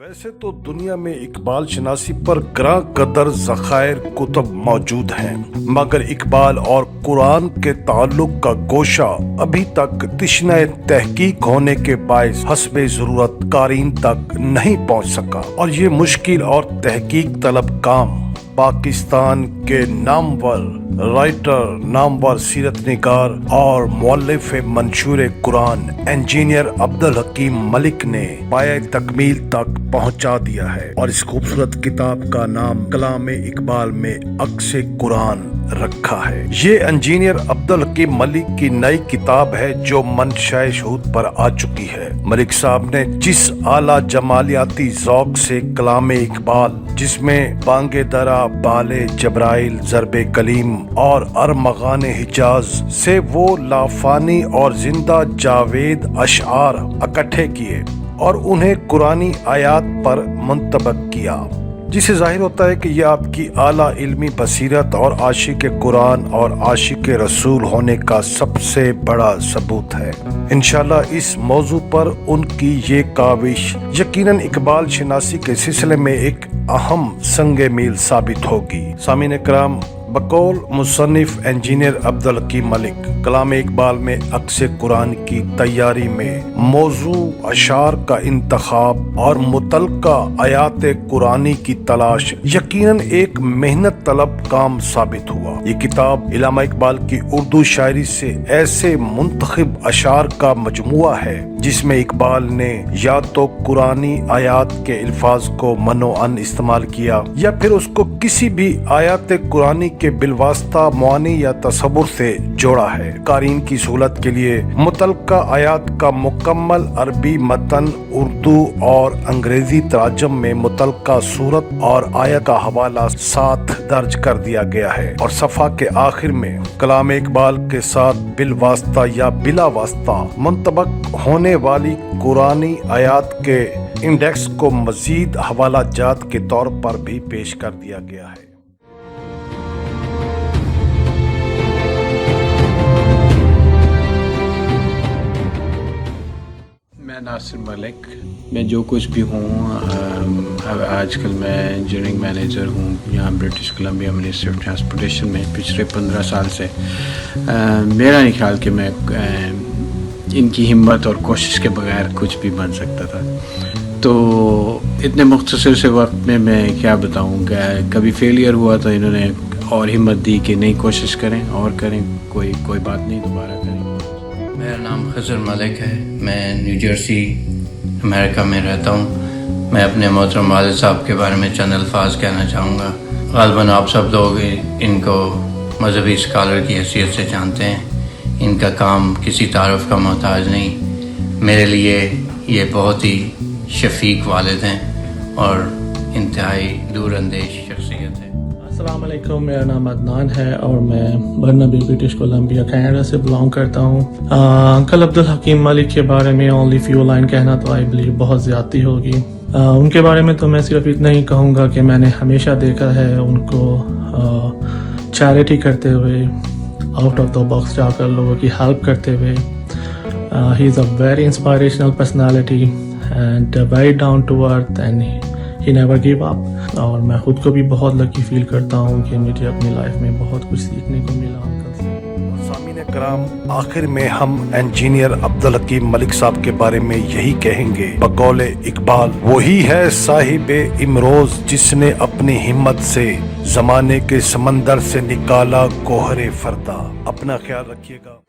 वैसे तो दुनिया में इकबाल शनासी पर ग्रां कदर ज़खायर कुतुब मौजूद हैं, मगर इकबाल और कुरान के ताल्लुक का गोशा अभी तक तिश्ने तहकीक होने के बायस हस्बे ज़रूरत कारीन तक नहीं पहुंच सका। और ये मुश्किल और तहकीक तलब काम पाकिस्तान के नामवर राइटर, नामवर सीरत निगार और मुअल्लिफ मंशूर कुरान इंजीनियर अब्दुल हकीम मलिक ने पाया तकमील तक पहुंचा दिया है। और इस खूबसूरत किताब का नाम कलाम इकबाल में अक्स कुरान रखा है। ये इंजीनियर अब्दुल हकीम मलिक की नई किताब है जो मंशा शहूद पर आ चुकी है। मलिक साहब ने जिस आला जमालियाती ज़ौक़ से कलाम इकबाल, जिसमें बांगे दरा, बाले जबराइल, ज़रबे कलीम और अरमगान हिजाज से वो लाफानी और जिंदा जावेद अशआर इकट्ठे किए और उन्हें कुरानी आयात पर मुंतबक किया, जिसे जाहिर होता है कि यह आपकी आला इल्मी बसीरत और आशिक कुरान और आशिक रसूल होने का सबसे बड़ा सबूत है। इंशाल्लाह इस मौजू पर उनकी ये काविश यकीनन इकबाल शनासी के सिलसिले में एक अहम संगे मील साबित होगी। सामीन कराम, बकौल मुसन्निफ इंजीनियर अब्दुल हकीम मलिक कलाम इकबाल में अक्स कुरान की तैयारी में मौजू अशार का इंतखाब और मुतलका आयात कुरानी की तलाश यकीनन एक मेहनत तलब काम साबित हुआ। ये किताब इल्लामा इकबाल की उर्दू शायरी से ऐसे मुंतखब अशार का मजमुआ है जिसमें इकबाल ने या तो कुरानी आयात के अल्फाज को मनोअन इस्तेमाल किया या फिर उसको किसी भी आयात कुरानी के बिलवास्ता मुआनी या तसव्वुर से जोड़ा है। कारीन की सहूलत के लिए मुतलका आयात का मुकम्मल अरबी मतन उर्दू और अंग्रेजी तराजम में मुतलका सूरत और आयत का हवाला साथ दर्ज कर दिया गया है और सफ़ा के आखिर में कलाम इकबाल के साथ बिलवास्ता या बिला वास्ता मुंतबक होने वाली कुरानी आयात के इंडेक्स को मजीद हवाला जात के तौर पर भी पेश कर दिया गया है। मैं नासिर मलिक, मैं जो कुछ भी हूँ आजकल मैं इंजीनियरिंग मैनेजर हूँ यहाँ British Columbia ministry of transportation में पिछले 15 साल से। मेरा नहीं ख्याल कि मैं इनकी हिम्मत और कोशिश के बगैर कुछ भी बन सकता था। तो इतने मुख्तसर से वक्त में मैं क्या बताऊँ, कभी फेलियर हुआ तो इन्होंने और हिम्मत दी कि नहीं, कोशिश करें और करें, कोई बात नहीं, दोबारा करें। मेरा नाम खज़र मलिक है, मैं न्यू जर्सी अमेरिका में रहता हूँ। मैं अपने मोहतरम वालिद साहब के बारे में चंद अल्फाज कहना चाहूँगा। ग़ालिबन आप सब लोग इनको मजहबी स्कॉलर की हैसियत से जानते हैं। इनका काम किसी तारुफ का मोहताज नहीं। मेरे लिए ये बहुत ही शफीक वालिद हैं और इंतहाई दूर अंदेश शख्सियत है। अस्सलाम वालेकुम, मेरा नाम अदनान है और मैं बर्नाबी ब्रिटिश कोलंबिया कनाडा से बिलोंग करता हूँ। अंकल अब्दुल हकीम मलिक के बारे में ओनली फ्यू लाइन कहना तो आई बिलीव बहुत ज़्यादती होगी। उनके बारे में तो मैं सिर्फ इतना ही कहूँगा कि मैंने हमेशा देखा है उनको चैरिटी करते हुए, आउट ऑफ द बॉक्स जाकर लोगों की हेल्प करते हुए। He is a very inspirational personality and very down to earth and he never give up. और मैं खुद को भी बहुत लकी फील करता हूँ कि मुझे अपनी लाइफ में बहुत कुछ सीखने को मिला अंकल से। सामीन कराम, आखिर में हम इंजीनियर अब्दुल हकीम मलिक साहब के बारे में यही कहेंगे, बकौल इकबाल वही है साहिब इमरोज जिसने अपनी हिम्मत से जमाने के समंदर से निकाला गोहरे फरदा। अपना ख्याल रखिएगा।